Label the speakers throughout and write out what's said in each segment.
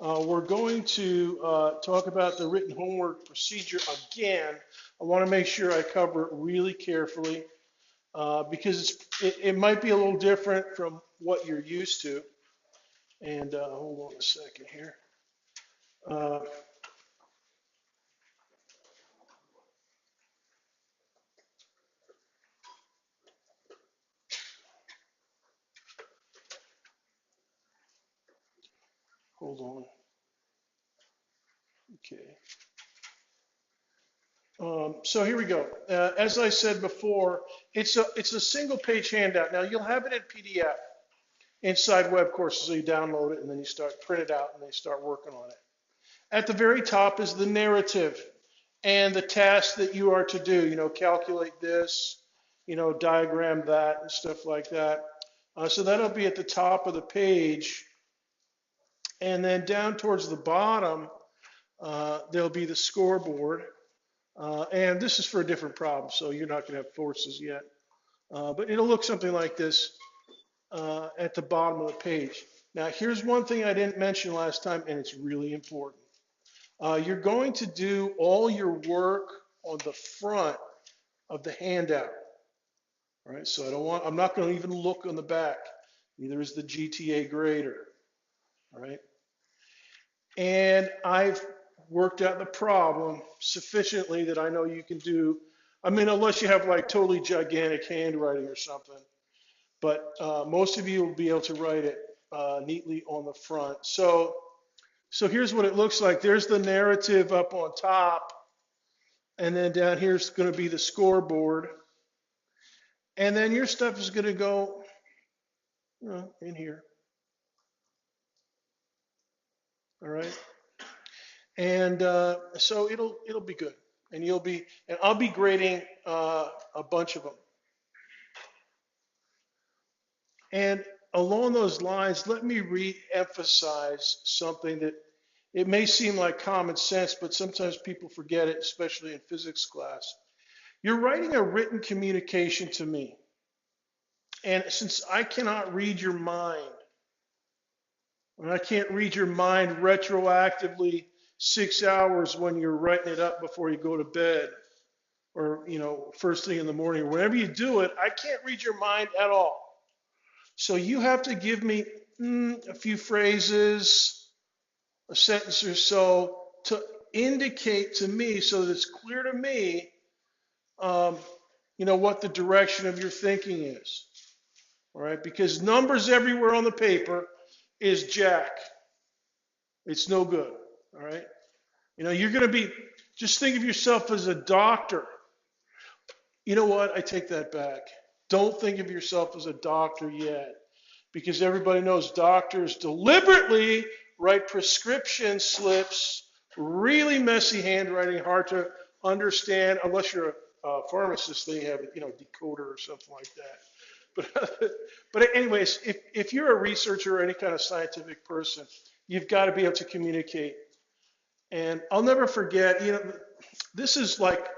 Speaker 1: We're going to talk about the written homework procedure again. I want to make sure I cover it really carefully because it might be a little different from what you're used to. And hold on a second here. Uh, Hold on. Okay. So here we go. As I said before, it's a single page handout. Now you'll have it in PDF inside web courses, so you download it and then you start print it out and then you start working on it. At the very top is the narrative and the task that you are to do. Calculate this, diagram that and stuff like that. So that'll be at the top of the page. And then down towards the bottom, there'll be the scoreboard. And this is for a different problem, so you're not going to have forces yet. But it'll look something like this at the bottom of the page. Now, here's one thing I didn't mention last time, and it's really important. You're going to do all your work on the front of the handout. All right, so I'm not going to even look on the back. Neither is the GTA grader. All right. And I've worked out the problem sufficiently that I know you can do, I mean, unless you have like totally gigantic handwriting or something, but most of you will be able to write it neatly on the front. So here's what it looks like. There's the narrative up on top, and then down here is going to be the scoreboard. And then your stuff is going to go in here. All right. And so it'll be good. And I'll be grading a bunch of them. And along those lines, let me re-emphasize something that it may seem like common sense, but sometimes people forget it, especially in physics class. You're writing a written communication to me. And since I cannot read your mind, and I can't read your mind retroactively 6 hours when you're writing it up before you go to bed, or first thing in the morning, or whenever you do it, I can't read your mind at all. So you have to give me a few phrases, a sentence or so to indicate to me so that it's clear to me, what the direction of your thinking is. All right, because numbers everywhere on the paper is jack. It's no good. All right. You're going to be, just think of yourself as a doctor. You know what? I take that back. Don't think of yourself as a doctor yet, because everybody knows doctors deliberately write prescription slips, really messy handwriting, hard to understand, unless you're a pharmacist, they have a decoder or something like that. But anyways, if you're a researcher or any kind of scientific person, you've got to be able to communicate. And I'll never forget, this is like,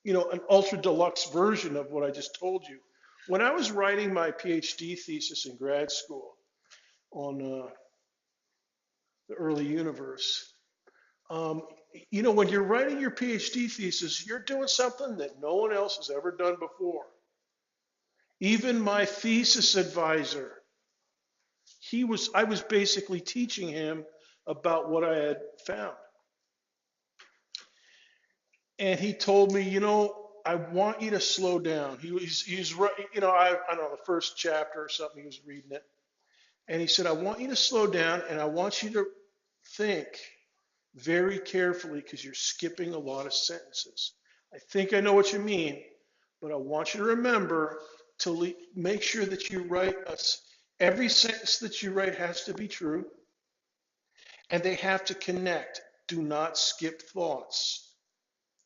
Speaker 1: an ultra deluxe version of what I just told you. When I was writing my PhD thesis in grad school on the early universe, when you're writing your PhD thesis, you're doing something that no one else has ever done before. Even my thesis advisor, I was basically teaching him about what I had found. And he told me, I want you to slow down. He's I don't know, the first chapter or something, he was reading it. And he said, I want you to slow down and I want you to think very carefully because you're skipping a lot of sentences. I think I know what you mean, but I want you to remember to make sure that you write every sentence that you write has to be true, and they have to connect. Do not skip thoughts.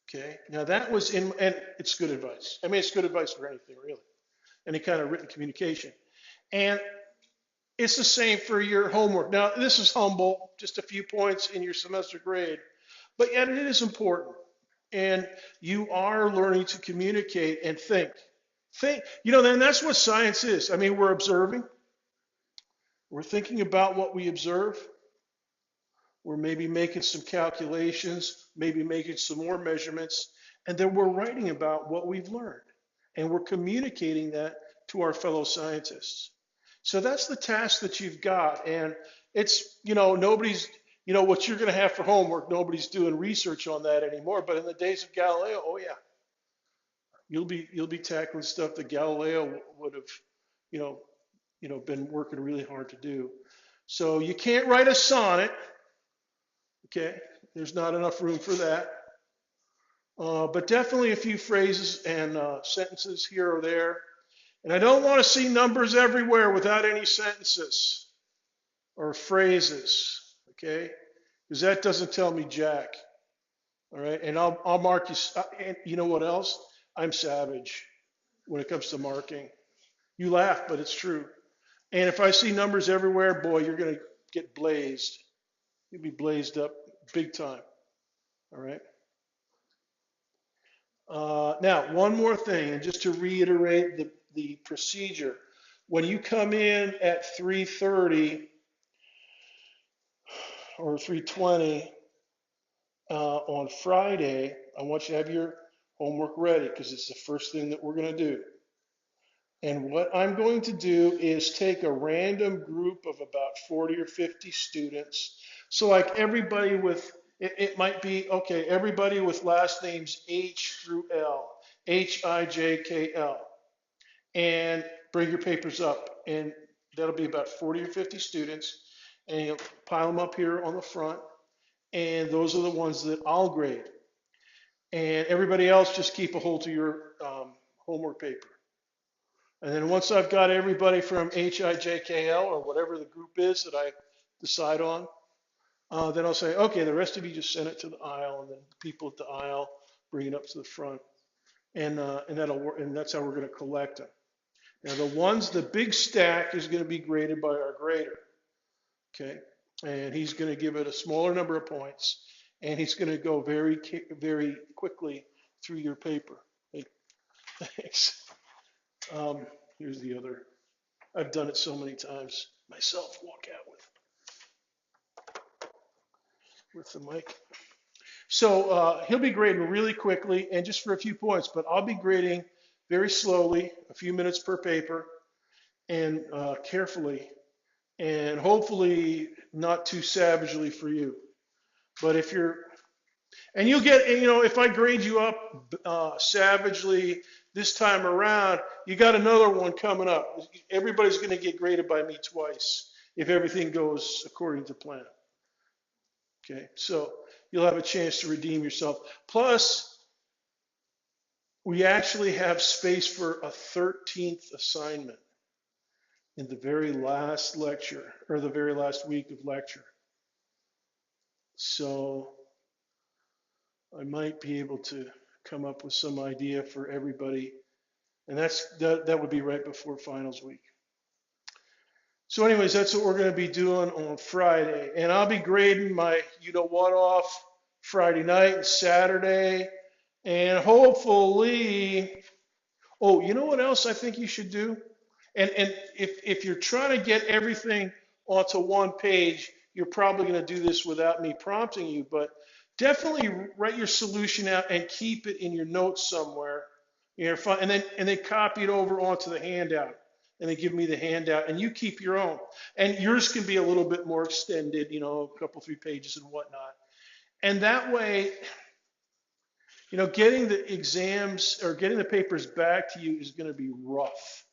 Speaker 1: Okay. Now that was and it's good advice. I mean, it's good advice for anything really, any kind of written communication. And it's the same for your homework. Now, this is humble, just a few points in your semester grade, but yet it is important. And you are learning to communicate and think. Then that's what science is. I mean, we're observing. We're thinking about what we observe. We're maybe making some calculations, maybe making some more measurements, and then we're writing about what we've learned. And we're communicating that to our fellow scientists. So that's the task that you've got. And it's, nobody's, what you're going to have for homework, nobody's doing research on that anymore. But in the days of Galileo, oh yeah, you'll be tackling stuff that Galileo would have, you been working really hard to do. So you can't write a sonnet, okay? There's not enough room for that. But definitely a few phrases and sentences here or there. And I don't want to see numbers everywhere without any sentences or phrases, okay? Because that doesn't tell me jack, all right? And I'll mark you, and you know what else? I'm savage when it comes to marking. You laugh, but it's true. And if I see numbers everywhere, boy, you're going to get blazed. You'll be blazed up big time, all right? Now, one more thing, and just to reiterate the procedure. When you come in at 3:30 or 3:20 on Friday, I want you to have your homework ready because it's the first thing that we're going to do. And what I'm going to do is take a random group of about 40 or 50 students. So like everybody with, it might be, okay, everybody with last names H through L, H-I-J-K-L. And bring your papers up. And that'll be about 40 or 50 students. And you'll pile them up here on the front. And those are the ones that I'll grade. And everybody else just keep a hold to your homework paper. And then once I've got everybody from HIJKL or whatever the group is that I decide on, then I'll say, okay, the rest of you just send it to the aisle, and then the people at the aisle bring it up to the front, and that'll work, and that's how we're going to collect them. Now the big stack is going to be graded by our grader, okay, and he's going to give it a smaller number of points, and he's going to go very, very quickly through your paper. Hey, thanks. Here's the other. I've done it so many times myself. Walk out with the mic. So he'll be grading really quickly and just for a few points, but I'll be grading very slowly, a few minutes per paper, and carefully, and hopefully not too savagely for you. But if you're, and you'll get, if I grade you up savagely this time around, you got another one coming up. Everybody's going to get graded by me twice if everything goes according to plan. Okay, so you'll have a chance to redeem yourself. Plus, we actually have space for a 13th assignment in the very last lecture, or the very last week of lecture. So I might be able to come up with some idea for everybody. And that would be right before finals week. So anyways, that's what we're going to be doing on Friday. And I'll be grading my you-know-what off Friday night and Saturday. And hopefully, oh, you know what else I think you should do? And if you're trying to get everything onto one page, you're probably going to do this without me prompting you, but definitely write your solution out and keep it in your notes somewhere. And then copy it over onto the handout, and then give me the handout, and you keep your own. And yours can be a little bit more extended, a couple, 3 pages and whatnot. And that way, getting the exams or getting the papers back to you is going to be rough,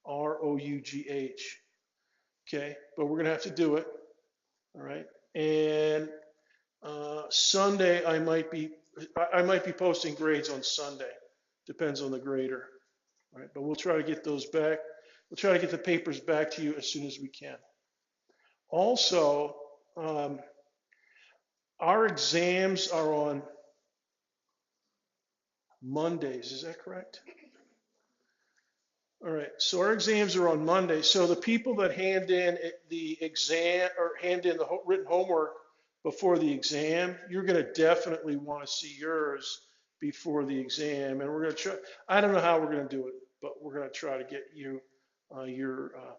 Speaker 1: R-O-U-G-H. Okay, but we're going to have to do it. All right, and Sunday I might be posting grades on Sunday. Depends on the grader. All right, but we'll try to get those back. We'll try to get the papers back to you as soon as we can. Also, our exams are on Mondays. Is that correct? All right, so our exams are on Monday. So the people that hand in the exam or hand in the written homework before the exam, you're going to definitely want to see yours before the exam. And we're going to try, I don't know how we're going to do it, but we're going to try to get you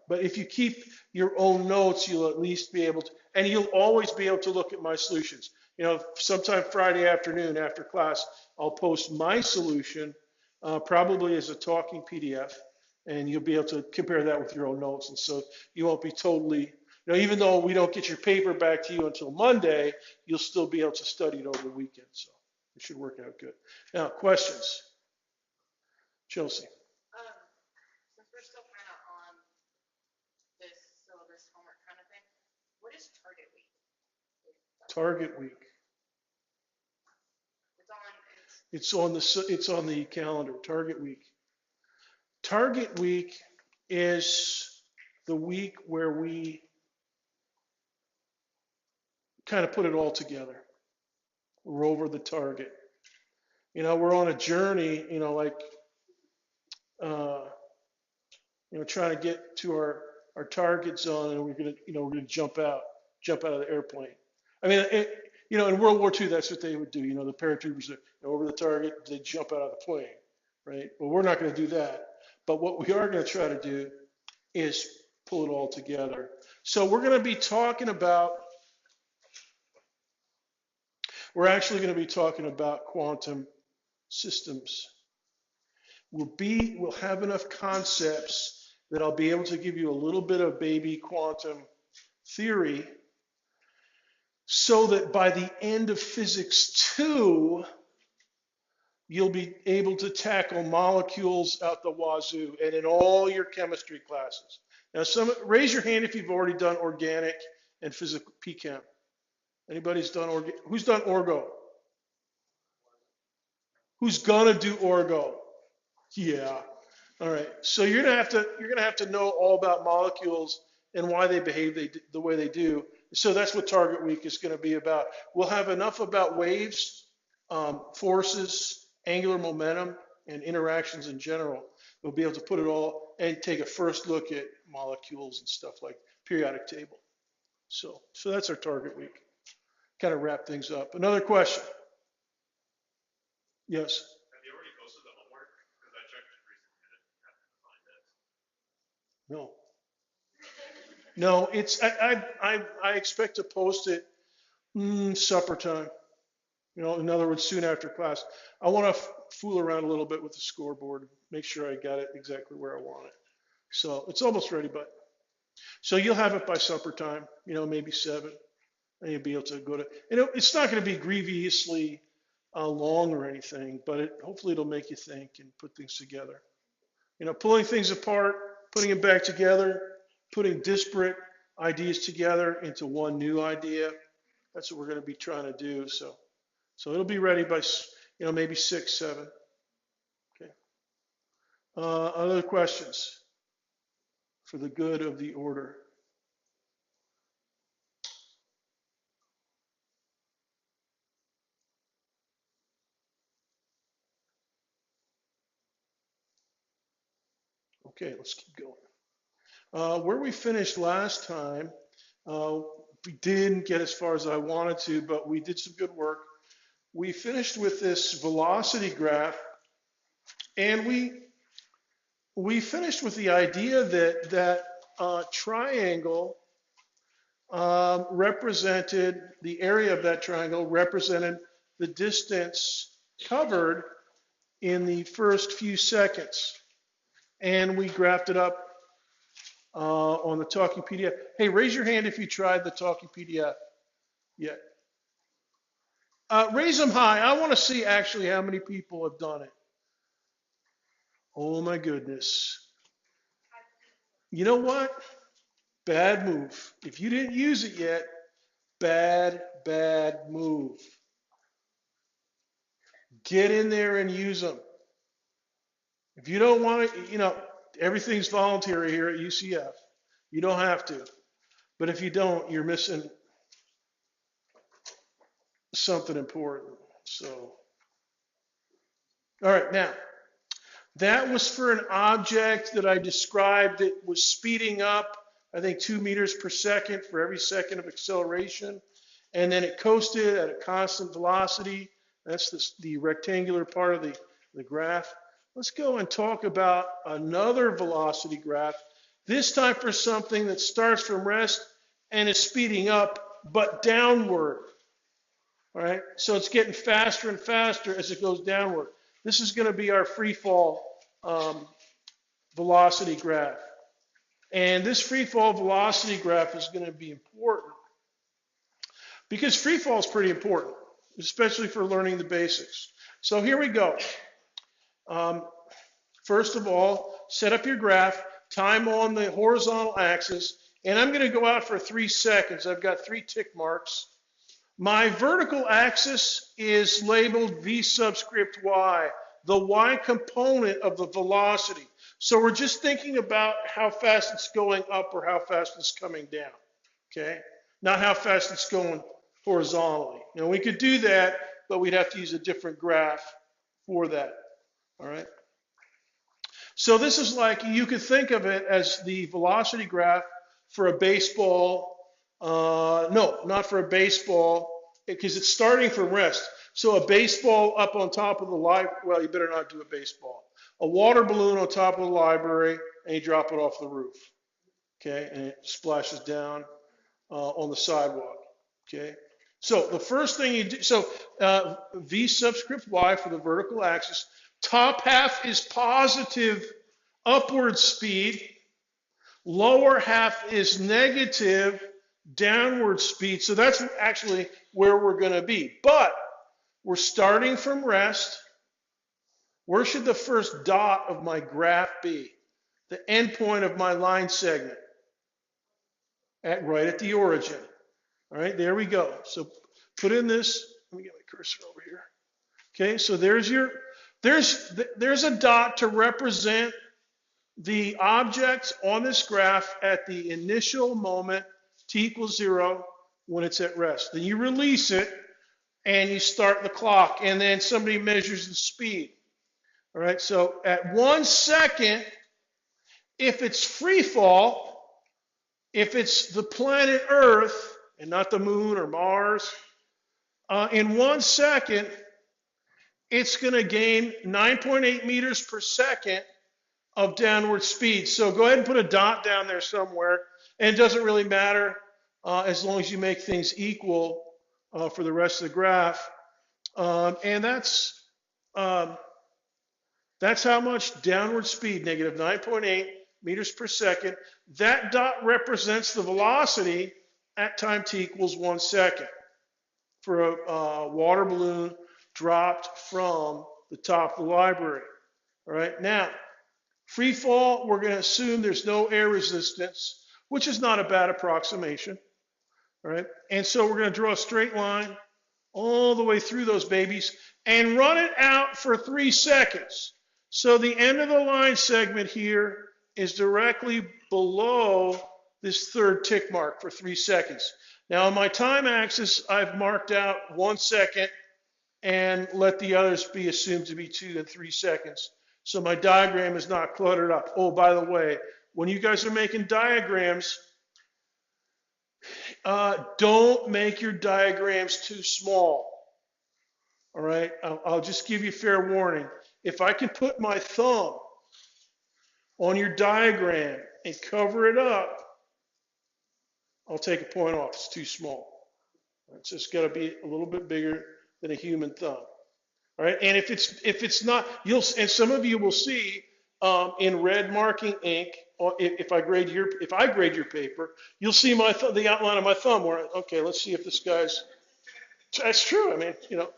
Speaker 1: But if you keep your own notes, you'll at least be able to, and you'll always be able to look at my solutions. Sometime Friday afternoon after class, I'll post my solution, probably as a talking PDF, and you'll be able to compare that with your own notes. And so you won't be totally, even though we don't get your paper back to you until Monday, you'll still be able to study it over the weekend. So it should work out good. Now, questions? Chelsea.
Speaker 2: Since we're still kind of on this syllabus homework kind of thing, what is target week?
Speaker 1: Target week. It's on the calendar. Target week. Target week is the week where we kind of put it all together. We're over the target. We're on a journey, trying to get to our target zone, and we're gonna jump out of the airplane. I mean, in World War II, that's what they would do. The paratroopers are over the target, they jump out of the plane, right? Well, we're not going to do that. But what we are going to try to do is pull it all together. So we're going to be talking about, we're actually going to be talking about quantum systems. We'll have enough concepts that I'll be able to give you a little bit of baby quantum theory so that by the end of physics 2, you'll be able to tackle molecules out the wazoo and in all your chemistry classes. Now, raise your hand if you've already done organic and physical PChem. Anybody's done who's done orgo? Who's gonna do orgo? Yeah. All right. So you're gonna have to know all about molecules and why they behave the way they do. So that's what Target Week is going to be about. We'll have enough about waves, forces, angular momentum, and interactions in general. We'll be able to put it all and take a first look at molecules and stuff like periodic table. So that's our Target Week. Kind of wrap things up. Another question? Yes.
Speaker 3: Have you already posted the homework? Because I checked it recently and I didn't find it.
Speaker 1: No. No, I expect to post it supper time. In other words, soon after class. I want to fool around a little bit with the scoreboard, make sure I got it exactly where I want it. So it's almost ready, but so you'll have it by supper time, maybe 7, and you'll be able to go to. It's not going to be grievously long or anything, but hopefully it'll make you think and put things together. Pulling things apart, putting them back together, putting disparate ideas together into one new idea. That's what we're going to be trying to do. So it'll be ready by, maybe 6, 7. Okay. Other questions for the good of the order? Okay, let's keep going. Where we finished last time, we didn't get as far as I wanted to, but we did some good work. We finished with this velocity graph, and we finished with the idea that triangle represented, the area of that triangle represented the distance covered in the first few seconds. And we graphed it up on the Talking PDF. Hey, raise your hand if you tried the Talking PDF yet. Raise them high. I want to see actually how many people have done it. Oh my goodness. You know what? Bad move. If you didn't use it yet, bad move. Get in there and use them. If you don't want to, everything's voluntary here at UCF. You don't have to. But if you don't, you're missing something important. So, all right, now, that was for an object that I described that was speeding up, I think 2 meters per second for every second of acceleration. And then it coasted at a constant velocity. That's the rectangular part of the graph. Let's go and talk about another velocity graph This time for something that starts from rest and is speeding up, but downward. All right, so it's getting faster and faster as it goes downward. This is going to be our free fall velocity graph. And this free fall velocity graph is going to be important because free fall is pretty important, especially for learning the basics. So here we go. First of all, set up your graph, time on the horizontal axis, and I'm going to go out for 3 seconds. I've got 3 tick marks. My vertical axis is labeled V subscript Y, the Y component of the velocity. So we're just thinking about how fast it's going up or how fast it's coming down, okay? Not how fast it's going horizontally. Now we could do that, but we'd have to use a different graph for that, all right? So this is like, you could think of it as the velocity graph for a baseball. No, not for a baseball, because it's starting from rest. So a baseball up on top of the library, well, you better not do a baseball. A water balloon on top of the library, and you drop it off the roof, okay? And it splashes down on the sidewalk, okay? So the first thing you do, so V subscript Y for the vertical axis. Top half is positive upward speed. Lower half is negative downward speed. So that's actually where we're going to be. But we're starting from rest. Where should the first dot of my graph be? The endpoint of my line segment. Right at the origin. All right, there we go. So put in this. Let me get my cursor over here. Okay, so there's a dot to represent the object on this graph at the initial moment, t equals 0, when it's at rest. Then you release it, and you start the clock, and then somebody measures the speed. All right, so at 1 second, if it's free fall, if it's the planet Earth, and not the moon or Mars, in 1 second, it's going to gain 9.8 meters per second of downward speed. So go ahead and put a dot down there somewhere, and it doesn't really matter as long as you make things equal for the rest of the graph. And that's how much downward speed, negative 9.8 meters per second. That dot represents the velocity at time t equals 1 second for a water balloon dropped from the top of the library. All right, now, free fall, we're going to assume there's no air resistance, which is not a bad approximation. All right, and so we're going to draw a straight line all the way through those babies and run it out for 3 seconds. So the end of the line segment here is directly below this third tick mark for 3 seconds. Now on my time axis, I've marked out 1 second and let the others be assumed to be 2 and 3 seconds. So my diagram is not cluttered up. Oh, by the way, when you guys are making diagrams, don't make your diagrams too small. All right, I'll just give you fair warning. If I can put my thumb on your diagram and cover it up, I'll take a point off. It's too small. It's just got to be a little bit bigger than a human thumb. All right, and if it's not, and some of you will see in red marking ink, if I grade your paper, you'll see the outline of my thumb. Where, okay, let's see if this guy's. That's true. I mean, you know.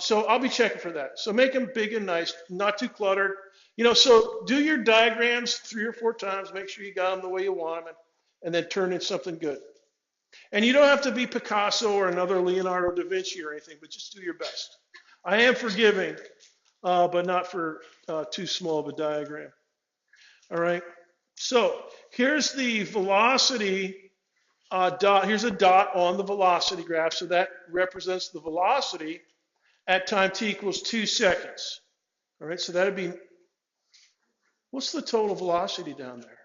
Speaker 1: So I'll be checking for that. So make them big and nice, not too cluttered. You know, so do your diagrams 3 or 4 times. Make sure you got them the way you want them, and then turn in something good. And you don't have to be Picasso or another Leonardo da Vinci or anything, but just do your best. I am forgiving, but not for too small of a diagram. All right. So here's the velocity dot. Here's a dot on the velocity graph. So that represents the velocity at time t equals 2 seconds. All right. So that'd be, what's the total velocity down there?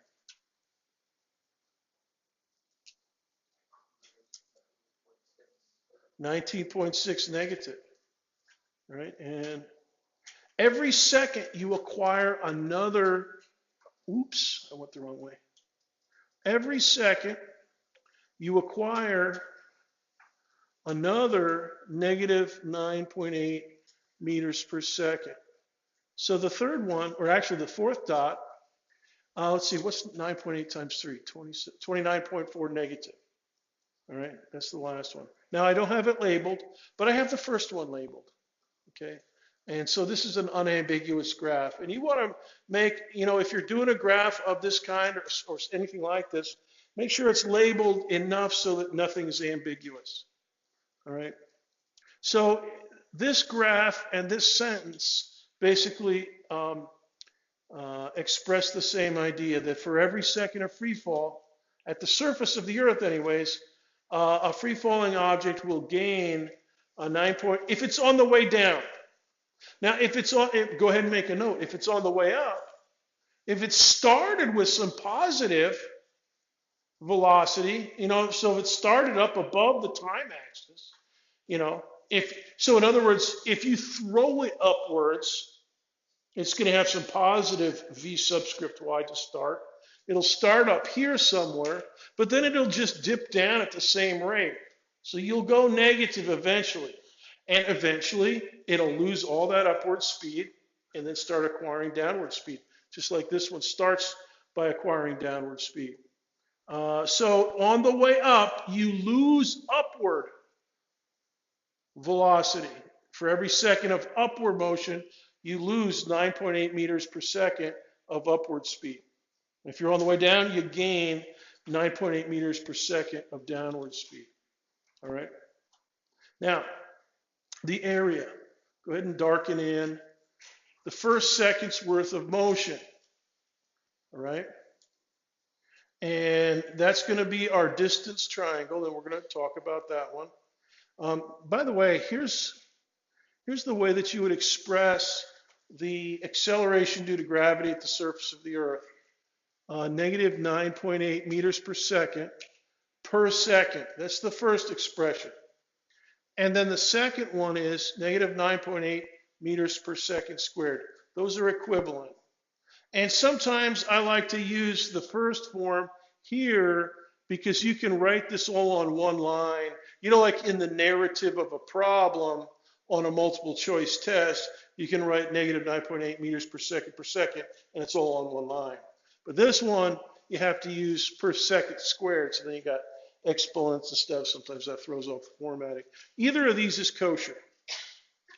Speaker 1: -19.6 negative. Right? And every second you acquire another oops, I went the wrong way. Every second, you acquire another negative 9.8 meters per second. So the third one, or actually the fourth dot, let's see, what's 9.8 times 3? 29.4 negative. All right, that's the last one. Now I don't have it labeled, but I have the first one labeled. Okay, and so this is an unambiguous graph. And you want to make, if you're doing a graph of this kind or anything like this, make sure it's labeled enough so that nothing is ambiguous. All right, so this graph and this sentence basically express the same idea that for every second of free fall, at the surface of the Earth anyways, a free falling object will gain a 9 point, if it's on the way down. Now, if it's on, go ahead and make a note. If it's on the way up, if it started with some positive velocity, so if it started up above the time axis, so in other words, if you throw it upwards, it's going to have some positive v subscript y to start. It'll start up here somewhere, but then it'll just dip down at the same rate. So you'll go negative eventually. And eventually, it'll lose all that upward speed and then start acquiring downward speed, just like this one starts by acquiring downward speed. So on the way up, you lose upward velocity. For every second of upward motion, you lose 9.8 meters per second of upward speed. If you're on the way down, you gain 9.8 meters per second of downward speed. All right? Now, the area. Go ahead and darken in the first second's worth of motion. All right? And that's going to be our distance triangle, and we're going to talk about that one. By the way, here's the way that you would express the acceleration due to gravity at the surface of the Earth. Negative 9.8 meters per second. That's the first expression. And then the second one is negative 9.8 meters per second squared. Those are equivalent. And sometimes I like to use the first form here because you can write this all on one line. Like in the narrative of a problem on a multiple choice test, you can write negative 9.8 meters per second, and it's all on one line. But this one, you have to use per second squared, so then you got exponents and stuff. Sometimes that throws off the formatting. Either of these is kosher.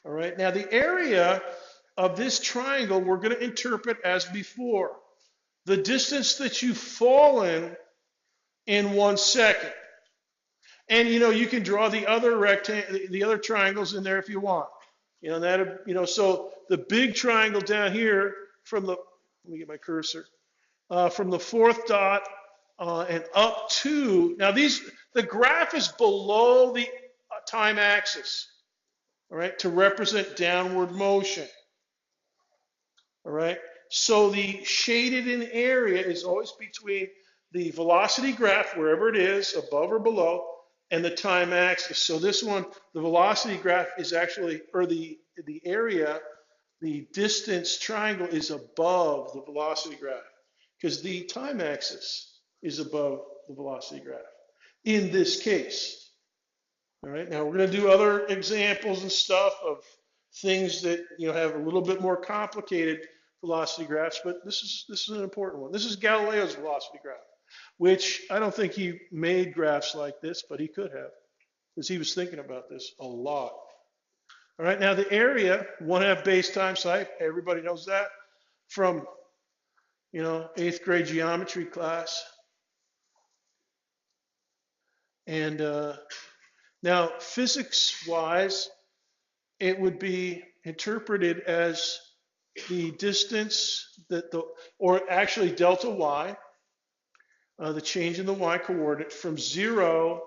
Speaker 1: All right, now the area of this triangle we're going to interpret as before. The distance that you've fallen in 1 second. And you can draw the other triangles in there if you want. So the big triangle down here from the, let me get my cursor, from the fourth dot and up to, now the graph is below the time axis, all right, to represent downward motion. All right, so the shaded in area is always between the velocity graph, wherever it is, above or below, and the time axis. So this one, the velocity graph is actually, or the area, the distance triangle is above the velocity graph because the time axis is above the velocity graph in this case. All right, now we're going to do other examples and stuff of things that have a little bit more complicated velocity graphs, but this is an important one. This is Galileo's velocity graph, which I don't think he made graphs like this, but he could have, because he was thinking about this a lot. All right, now the area, 1/2 base times height, everybody knows that from 8th grade geometry class. And now physics-wise, it would be interpreted as the distance or actually delta y, the change in the y coordinate from 0.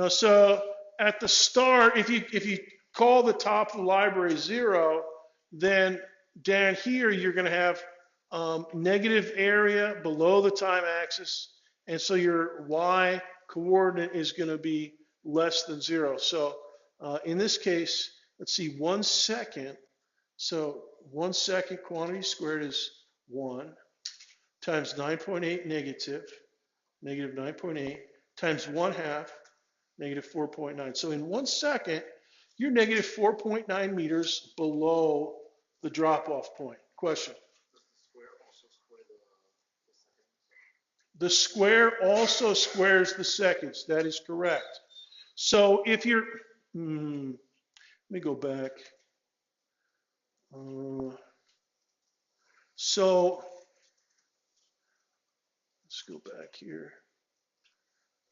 Speaker 1: So at the start, if you call the top of the library 0, then down here you're going to have negative area below the time axis, and so your y coordinate is going to be less than 0. So in this case, let's see, 1 second. So 1 second quantity squared is 1. times 9.8 negative, negative 9.8, times 1/2, negative 4.9. So in 1 second, you're negative 4.9 meters below the drop-off point. Question? The square also squares the seconds. That is correct. So if you're, let me go back. So let's go back here.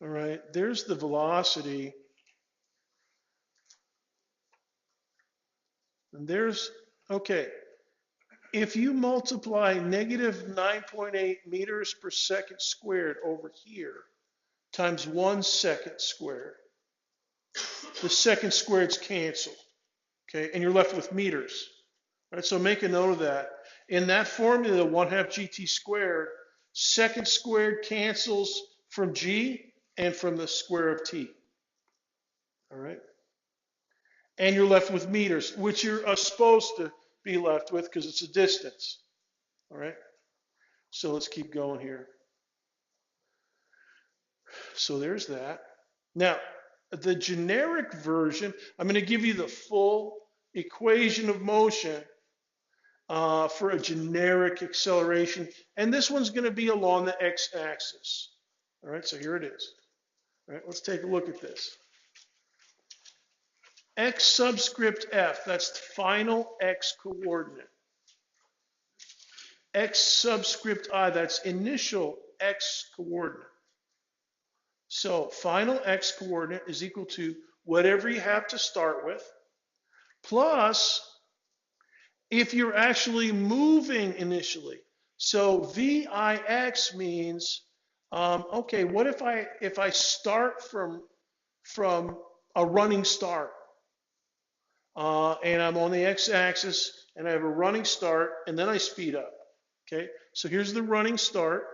Speaker 1: All right, there's the velocity. And there's, okay, if you multiply negative 9.8 meters per second squared over here times 1 second squared, the second squareds cancel, okay, and you're left with meters. All right, so make a note of that. In that formula, 1/2 GT squared, second squared cancels from G and from the square of T. All right? And you're left with meters, which you're supposed to be left with because it's a distance. All right? So let's keep going here. So there's that. Now, the generic version, I'm going to give you the full equation of motion for a generic acceleration. And this one's going to be along the x-axis. All right, so here it is. All right, let's take a look at this. X subscript f, that's the final x coordinate. X subscript I, that's initial x coordinate. So final x coordinate is equal to whatever you have to start with, plus if you're actually moving initially. So VIX means, okay, what if I start from a running start, and I'm on the x-axis, and I have a running start, and then I speed up. Okay, so here's the running start,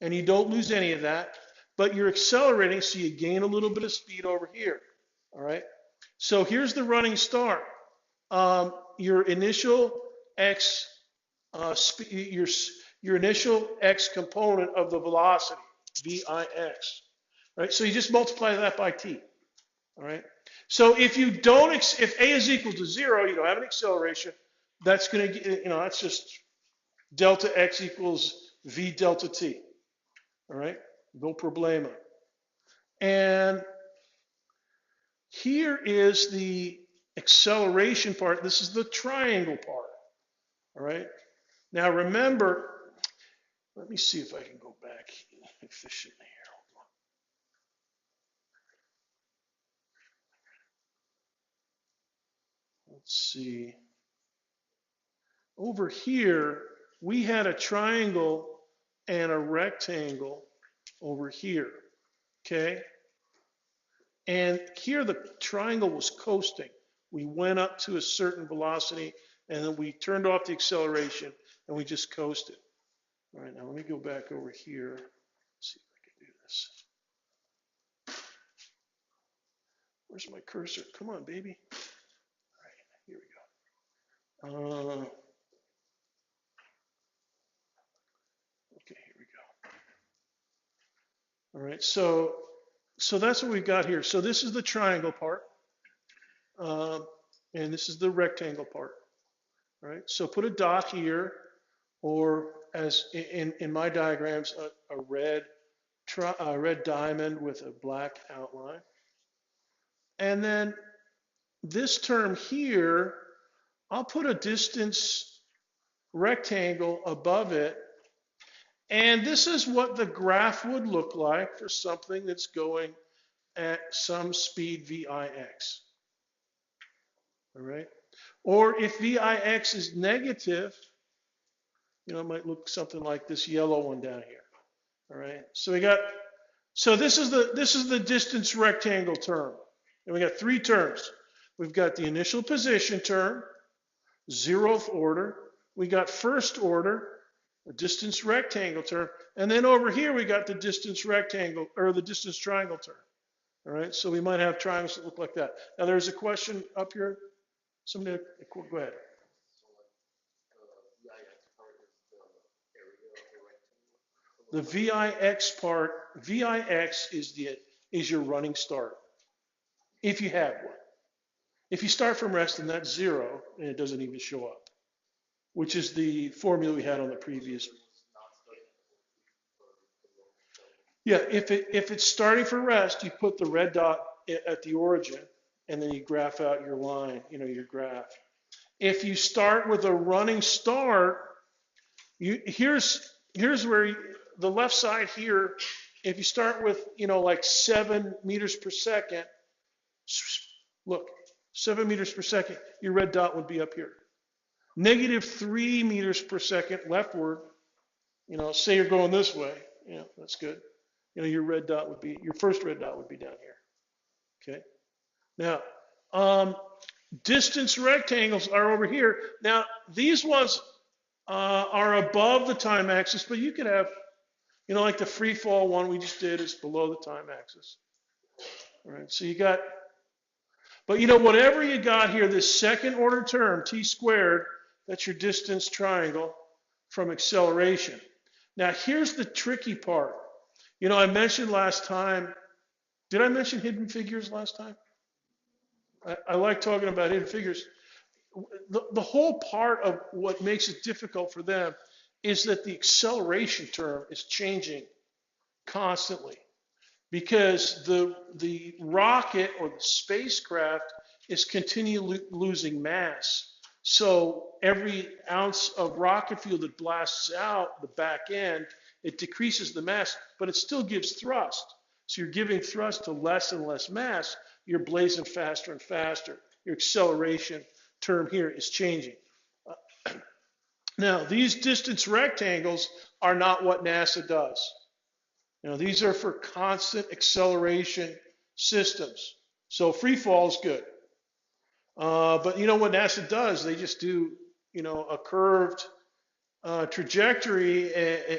Speaker 1: and you don't lose any of that, but you're accelerating, so you gain a little bit of speed over here. All right, so here's the running start. Your initial x, your initial x component of the velocity, VIX. Right, so you just multiply that by t. All right. So if you don't, if a is equal to 0, you don't have an acceleration. That's going to, that's just delta x equals v delta t. All right. No problema. And here is the acceleration part. This is the triangle part. All right. Now remember, let me see if I can go back efficiently here. Let's see. Over here, we had a triangle and a rectangle over here, okay? And here the triangle was coasting. We went up to a certain velocity, and then we turned off the acceleration, and we just coasted. All right, now let me go back over here. Let's see if I can do this. Where's my cursor? Come on, baby. Here we go. Okay, here we go. All right, so that's what we've got here. So this is the triangle part, and this is the rectangle part. All right, so put a dot here, or as in my diagrams, a red diamond with a black outline. And then this term here, I'll put a distance rectangle above it. And this is what the graph would look like for something that's going at some speed VIX. All right. Or if VIX is negative, it might look something like this yellow one down here. All right. So this is the distance rectangle term. And we got 3 terms. We've got the initial position term, 0th order. We got first order, a distance rectangle term. And then over here, we got the distance rectangle, or the distance triangle term. All right, so we might have triangles that look like that. Now, there's a question up here. Somebody, go ahead. The VIX part, VIX is your running start, if you have one. If you start from rest, then that's 0, and it doesn't even show up, which is the formula we had on the previous. Yeah, if it's starting from rest, you put the red dot at the origin, and then you graph out your line, your graph. If you start with a running start, here's where the left side here, if you start with, like 7 meters per second, look, 7 meters per second, your red dot would be up here. -3 meters per second leftward, say you're going this way, that's good. Your red dot would be, your first red dot would be down here. Okay. Now, distance rectangles are over here. Now, these ones are above the time axis, but you could have, like the free fall one we just did is below the time axis. All right, so you got, but whatever you got here, this second order term, t squared, that's your distance triangle from acceleration. Now, here's the tricky part. I mentioned last time, did I mention hidden figures last time? I like talking about hidden figures. The whole part of what makes it difficult for them is that the acceleration term is changing constantly, because the rocket or the spacecraft is continually losing mass. So every ounce of rocket fuel that blasts out the back end, it decreases the mass, but it still gives thrust. So you're giving thrust to less and less mass. You're blazing faster and faster. Your acceleration term here is changing. Now, these distance rectangles are not what NASA does. These are for constant acceleration systems. So free fall is good. But what NASA does, they just do, a curved trajectory,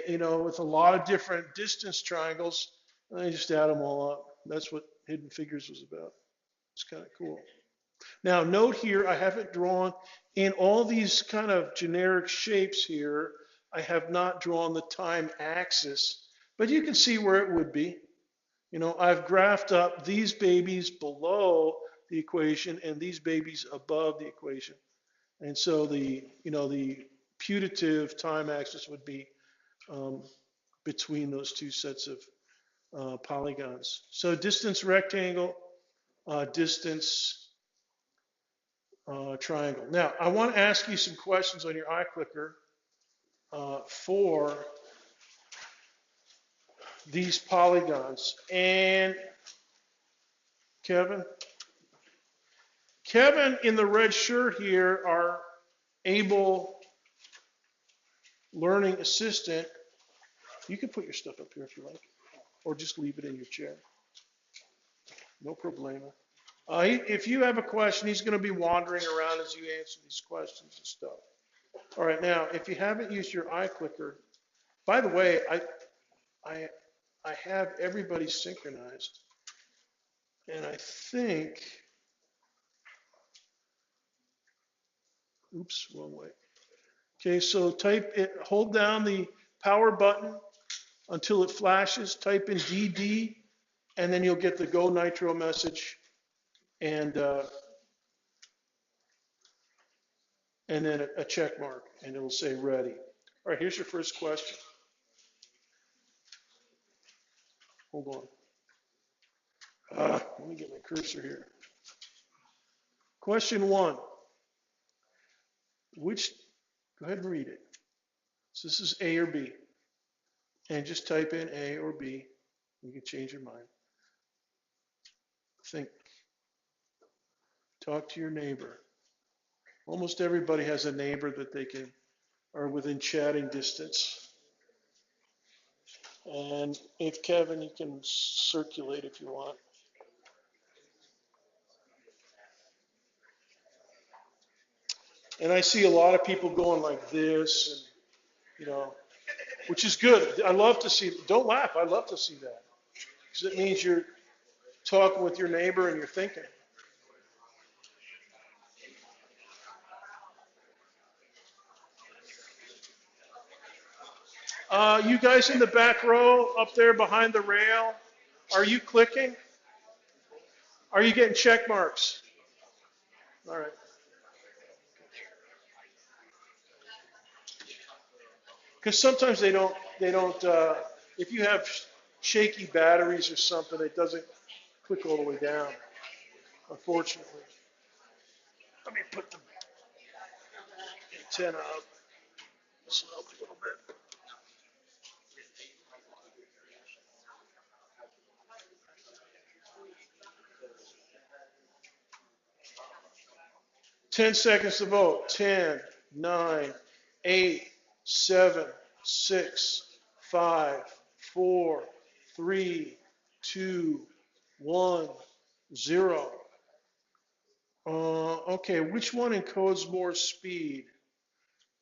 Speaker 1: with a lot of different distance triangles, and they just add them all up. That's what Hidden Figures was about. It's kind of cool. Now, note here, I have it drawn in all these kind of generic shapes here. I have not drawn the time axis, but you can see where it would be. I've graphed up these babies below the equation and these babies above the equation. And so the putative time axis would be between those two sets of polygons. So distance rectangle, distance triangle. Now, I want to ask you some questions on your iClicker for these polygons. And Kevin in the red shirt here, our able learning assistant. You can put your stuff up here if you like, or just leave it in your chair. No problema. If you have a question, he's going to be wandering around as you answer these questions and stuff. All right, now, if you haven't used your iClicker, by the way, I have everybody synchronized, and I think, oops, wrong way. Okay, so hold down the power button until it flashes, type in DD, and then you'll get the Go Nitro message, and then a check mark, and it'll say ready. All right, here's your first question. Hold on. Let me get my cursor here. Question 1. Go ahead and read it. So this is A or B. And just type in A or B. You can change your mind. Think. Talk to your neighbor. Almost everybody has a neighbor that they are within chatting distance. And if Kevin, you can circulate if you want. And I see a lot of people going like this, and which is good. I love to see. Don't laugh. I love to see that, because it means you're talking with your neighbor and you're thinking. You guys in the back row up there behind the rail, are you clicking? Are you getting check marks? All right. Because sometimes if you have shaky batteries or something, it doesn't click all the way down, unfortunately. Let me put the antenna up. This will help a little bit. Ten seconds to vote. 10, 9, 8, 7, 6, 5, 4, 3, 2, 1, 0. Okay, which one encodes more speed?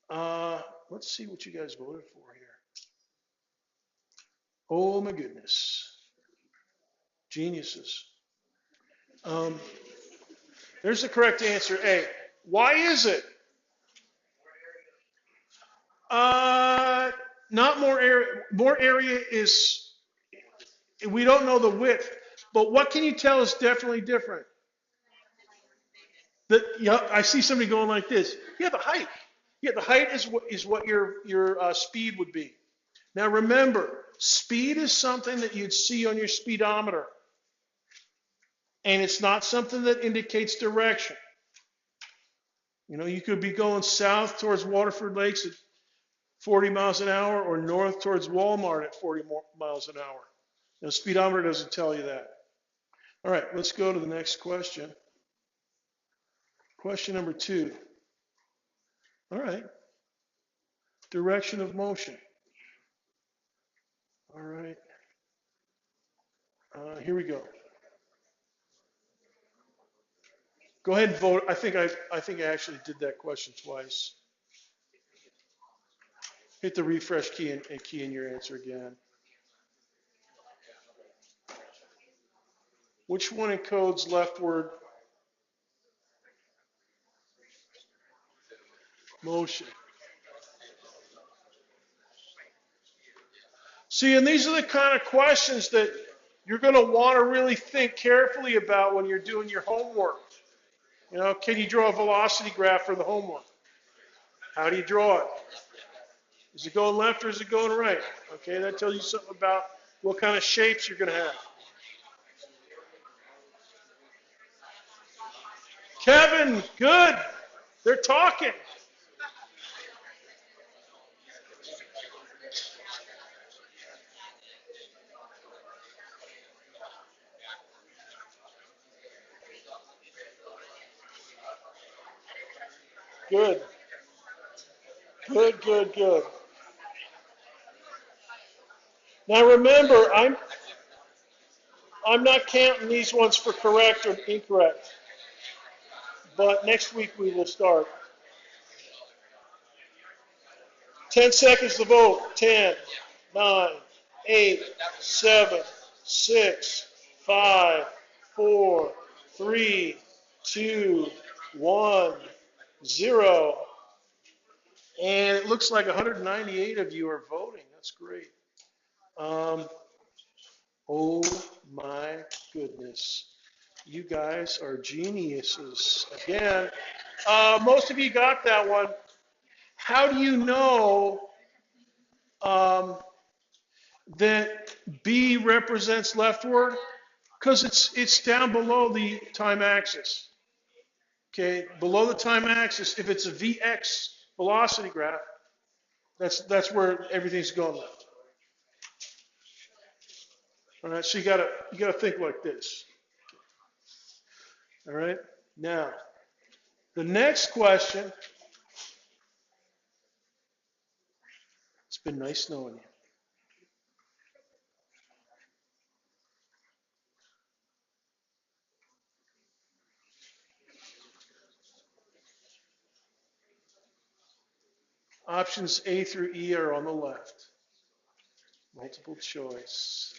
Speaker 1: Let's see what you guys voted for here. Oh my goodness. Geniuses. There's the correct answer, A. Why is it? Not more area. More area is, we don't know the width, but what can you tell is definitely different? Yeah, I see somebody going like this. Yeah, the height. Yeah, the height is what your speed would be. Now remember, speed is something that you'd see on your speedometer, and it's not something that indicates direction. You know, you could be going south towards Waterford Lakes at 40 miles an hour or north towards Walmart at 40 miles an hour. The speedometer doesn't tell you that. All right, let's go to the next question. Question number 2. All right. Direction of motion. All right. Here we go. Go ahead and vote. I think I actually did that question twice. Hit the refresh key and key in your answer again. Which one encodes leftward motion? See, and these are the kind of questions that you're going to want to really think carefully about when you're doing your homework. You know, can you draw a velocity graph for the homework? How do you draw it? Is it going left or is it going right? Okay, that tells you something about what kind of shapes you're going to have. Kevin, good. They're talking. Good. Good, good, good. Now remember, I'm not counting these ones for correct or incorrect. But next week we will start. 10 seconds to vote. 10, 9, 8, 7, 6, 5, 4, 3, 2, 1, 0. And it looks like 198 of you are voting. That's great. Oh my goodness. You guys are geniuses. Again, most of you got that one. How do you know that B represents leftward? Because it's down below the time axis. Okay, below the time axis, if it's a Vx velocity graph, that's where everything's going left. All right, so you gotta think like this. All right, now the next question. It's been nice knowing you. Options A through E are on the left. Multiple choice.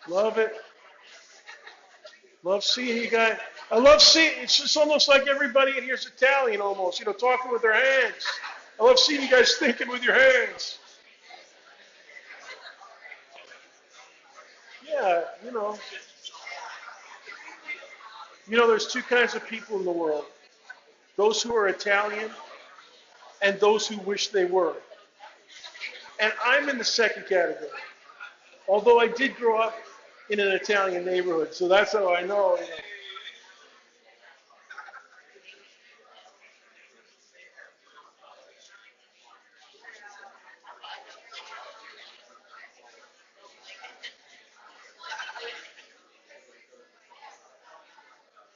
Speaker 1: Love it. Love seeing you guys. I love seeing, it's just almost like everybody in here is Italian almost, talking with their hands. I love seeing you guys thinking with your hands. Yeah, there's two kinds of people in the world. Those who are Italian and those who wish they were. And I'm in the second category. Although I did grow up in an Italian neighborhood, so that's how I know.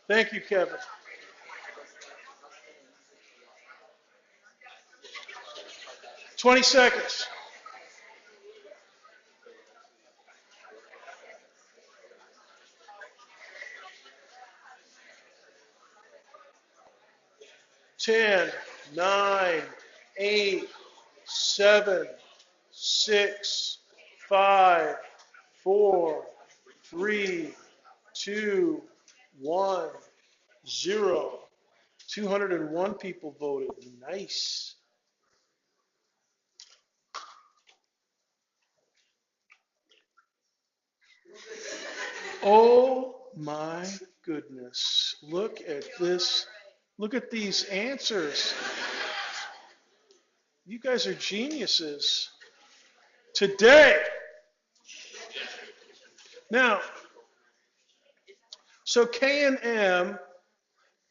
Speaker 1: Thank you, Kevin. 20 seconds. Ten, 9, 8, 7, 6, 5, 4, 3, 2, 1, 0. 201 people voted. Nice. Oh my goodness. Look at this. Look at these answers. You guys are geniuses. Today. Now, so K and M,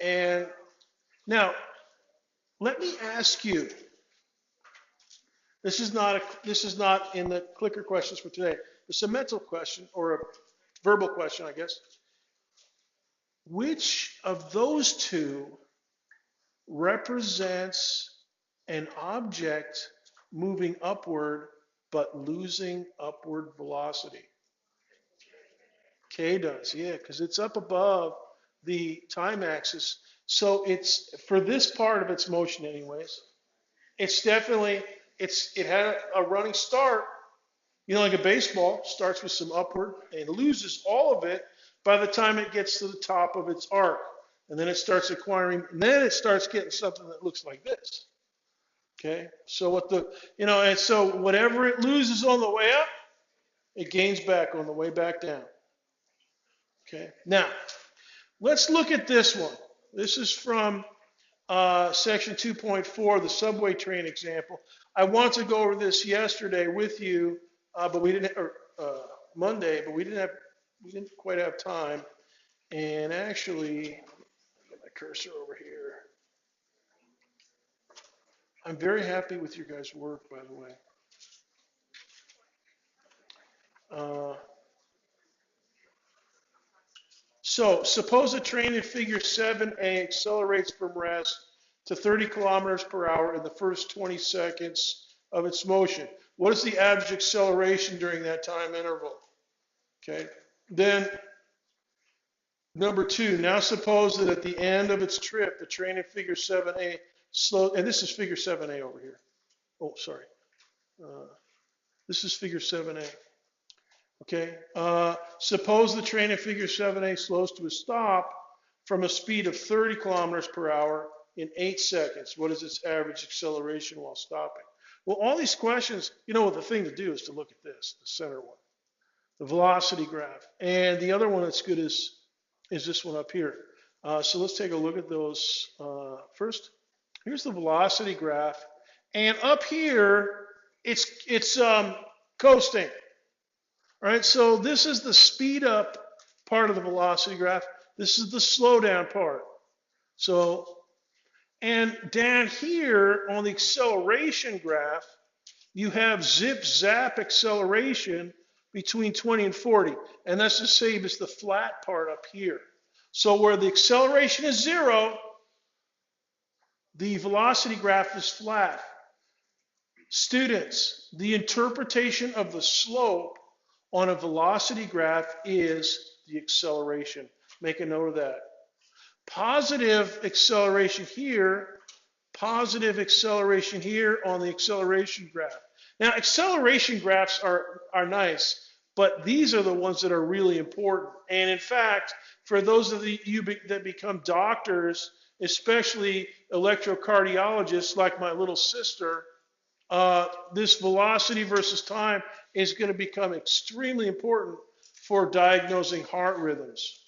Speaker 1: and now let me ask you. This is not in the clicker questions for today. It's a mental question or a verbal question, I guess. Which of those two represents an object moving upward but losing upward velocity? K does, yeah, because it's up above the time axis. So it's, for this part of its motion anyways, it's definitely, it had a running start, like a baseball, starts with some upward and loses all of it by the time it gets to the top of its arc. And then it starts acquiring, and then it starts getting something that looks like this. Okay, so and so whatever it loses on the way up, it gains back on the way back down. Okay, now let's look at this one. This is from section 2.4, the subway train example. I wanted to go over this yesterday with you, but we didn't, or Monday, but we didn't quite have time. And actually, get my cursor over here. I'm very happy with your guys' work, by the way. So suppose a train in figure 7A accelerates from rest to 30 kilometers per hour in the first 20 seconds of its motion. What is the average acceleration during that time interval? Okay. Then number 2, now suppose that at the end of its trip, the train in figure 7A slows, and this is figure 7A over here. Oh, sorry. This is figure 7A. Okay. Suppose the train in figure 7A slows to a stop from a speed of 30 kilometers per hour in 8 seconds. What is its average acceleration while stopping? Well, all these questions, the thing to do is to look at this, the center one, the velocity graph. And the other one that's good is this one up here. So let's take a look at those first. Here's the velocity graph. And up here, it's coasting. All right, so this is the speed up part of the velocity graph. This is the slowdown part. So, and down here on the acceleration graph, you have zip zap acceleration between 20 and 40. And that's the same as the flat part up here. So where the acceleration is 0, the velocity graph is flat. Students, the interpretation of the slope on a velocity graph is the acceleration. Make a note of that. Positive acceleration here on the acceleration graph. Now, acceleration graphs are nice, But these are the ones that are really important. And in fact, for those of you that become doctors, especially electrocardiologists like my little sister, this velocity versus time is going to become extremely important for diagnosing heart rhythms.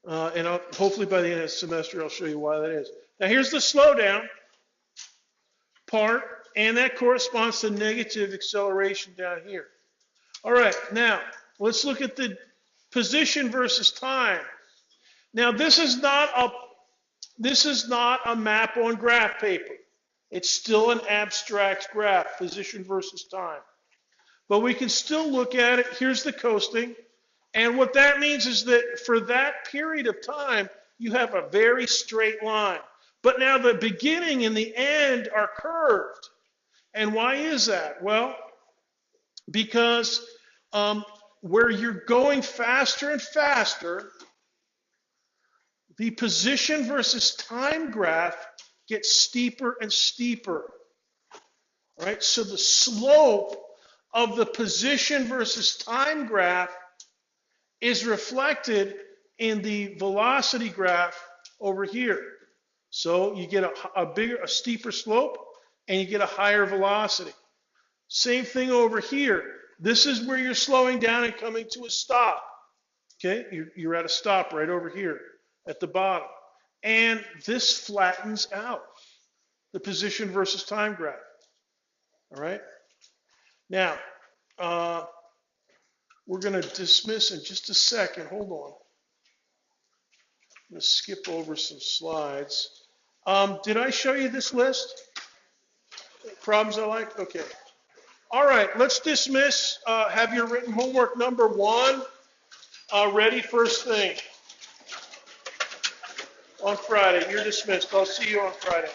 Speaker 1: And hopefully by the end of the semester, I'll show you why that is. Now here's the slowdown part, and that corresponds to negative acceleration down here. All right, now let's look at the position versus time. Now this is not a map on graph paper. It's still an abstract graph, position versus time. But we can still look at it. Here's the coasting. And what that means is that for that period of time, you have a very straight line. But now the beginning and the end are curved. And why is that? Well, because where you're going faster and faster, the position versus time graph gets steeper and steeper. All right? So the slope of the position versus time graph is reflected in the velocity graph over here. So you get a steeper slope and you get a higher velocity. Same thing over here. This is where you're slowing down and coming to a stop. Okay, you're at a stop right over here at the bottom. And this flattens out the position versus time graph. All right? Now, we're going to dismiss in just a second. Hold on. I'm going to skip over some slides. Did I show you this list? Problems I like? Okay. All right, let's dismiss. Have your written homework number 1 ready first thing on Friday. You're dismissed. I'll see you on Friday.